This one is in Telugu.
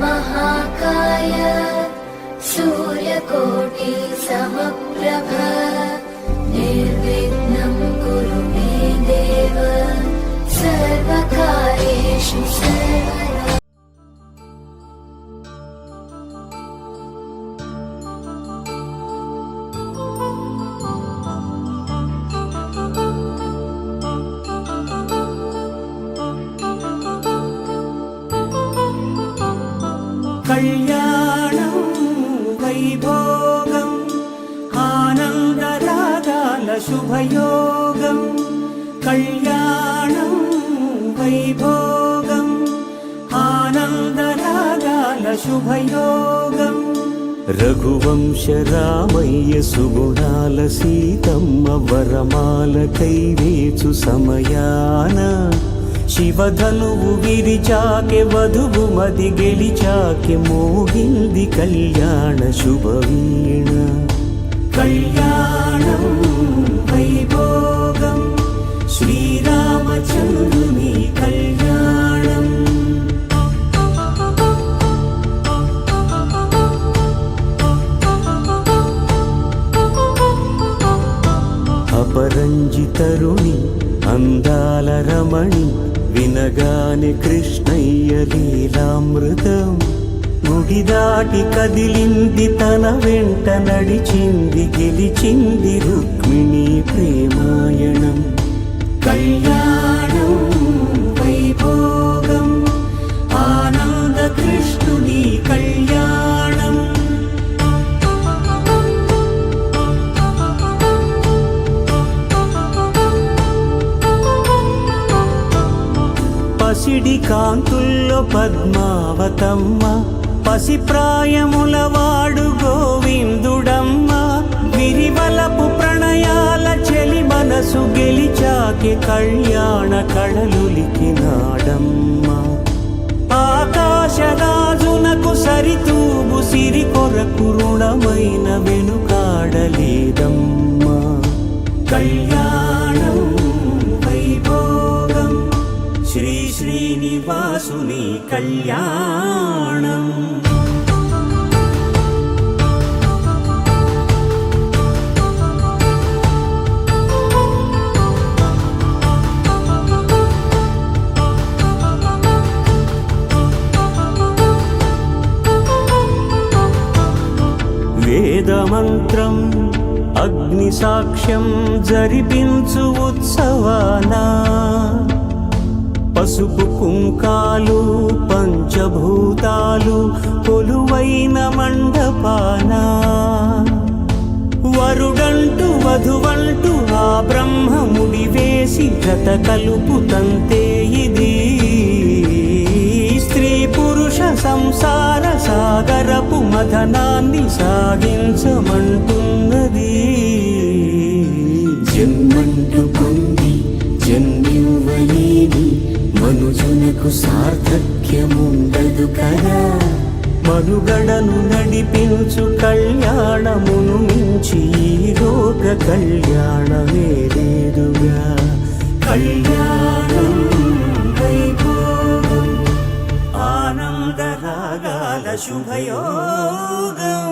महाकाय सूर्यकोटि समप्रभ निर्विघ्नं कुरु मे देव सर्वकार्येषु सर्वदा। కళ్యాణం వైభోగం ఆనందరాగాల శుభయోగం కళ్యాణం వైభోగం ఆనందరాగాల శుభయోగం రఘువంశ రామయ్య సుగుణాల సీతమ్మ వరమాల కైవేచు సమయాన శివధనువు విరిచాకె వధువు మది గెలిచాకె మోగింది కళ్యాణ శుభవీణ కళ్యాణం వైభోగం శ్రీరామచంద్రుని కళ్యాణం అపరంజి తరుణి అందాల రమణి వినగానే కృష్ణయ్య లీలామృతం గుడి దాటి కదిలింది తన వెంట నడిచింది గెలిచింది రుక్మిణి ప్రేమాయణం కళ్యాణం వైభోగం ఆనంద కృష్ణుని కళ్యాణం పసిడి కాంతుల్లో పద్మావతమ్మ పసిప్రాయముల వాడు గోవిందుడమ్మ విరివలపు ప్రణయాల చెలి మనసు గెలిచాకె కళ్యాణ కళలులికినాడమ్మ ఆకాశరాజునకు సరితూబు సిరి కొరకు రుణమైన వెనుకాడలేదమ్మ కళ్యాణం వైభోగం శ్రీ శ్రీనివాసుని కళ్యాణం వేదమంత్రం అగ్ని సాక్ష్యం జరిపించు ఉత్సవానా పసుపు కుంకాలు పంచభూతాలు కొలువైన మండపాన వరుడంటూ వధువంటూ ఆ బ్రహ్మముడి వేసి జత కలుపుతంతే ఇది స్త్రీ పురుష సంసార సాగరపు మథనాన్ని సాగించమంటున్నది జన్మంటూ పొంది జన్మివ్వలేని మనుజునకు సార్థక్యముండదు కదా మనుగడను నడిపించు కళ్యాణమును మించి ఈ లోక కళ్యాణమే లేదుగా కళ్యాణం వైభోగం ఆనందరాగాల శుభయోగం